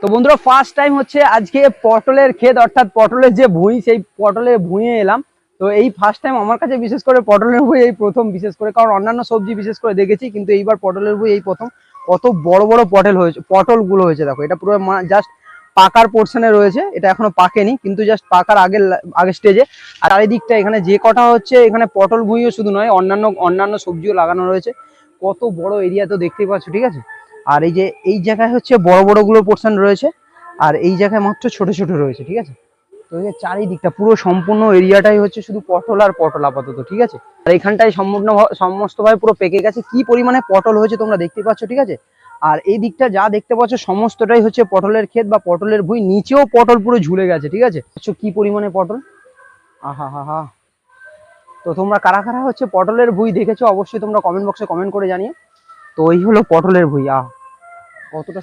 তো বন্ধুরা first time হচ্ছে আজকে পটলের ক্ষেত অর্থাৎ পটলের যে ভুঁই সেই পটলের ভুঁইয়ে এলাম। তো এই ফার্স্ট টাইম আমার কাছে বিশেষ করে পটলের ভুঁই এই প্রথম, বিশেষ করে কারণ অন্যান্য সবজি বিশেষ করে দেখেছি, কিন্তু এইবার পটলের ভুঁই এই প্রথম। কত বড় বড় পটলগুলো হয়েছে দেখো, এটা পুরো জাস্ট পাকার পোর্শনে রয়েছে, এটা এখনো পাকেনি কিন্তু জাস্ট পাকার আগে স্টেজে। আর চারিদিকটা এখানে যে কটা হচ্ছে, এখানে পটল ভুঁইও শুধু নয়, অন্যান্য অন্যান্য সবজিও লাগানো রয়েছে। কত বড় এরিয়া তো দেখতেই পাচ্ছ, ঠিক আছে। আর এই যে এই জায়গায় হচ্ছে বড় বড় গুলো পোর্শন রয়েছে, আর এই জায়গায় মাত্র ছোট ছোট রয়েছে, ঠিক আছে। তো এই যে চারিদিকটা পুরো সম্পূর্ণ এরিয়াটাই হচ্ছে শুধু পটল আর পটল আপাতত, ঠিক আছে। আর এখানটাই সমস্তভাবে পুরো পেকে গেছে, কি পরিমাণে পটল হয়েছে তোমরা দেখতে পাচ্ছ, ঠিক আছে। আর এই দিকটা যা দেখতে পাচ্ছ সমস্তটাই হচ্ছে পটলের ক্ষেত বা পটলের ভুঁই, নিচেও পটল পুরো ঝুলে গেছে, ঠিক আছে। কি পরিমাণে পটল, আহা হা হা। তো তোমরা কারা কারা হচ্ছে পটলের ভুঁই দেখেছো অবশ্যই তোমরা কমেন্ট বক্সে কমেন্ট করে জানিয়ে। তো এই হলো পটলের ভুঁই, কতটা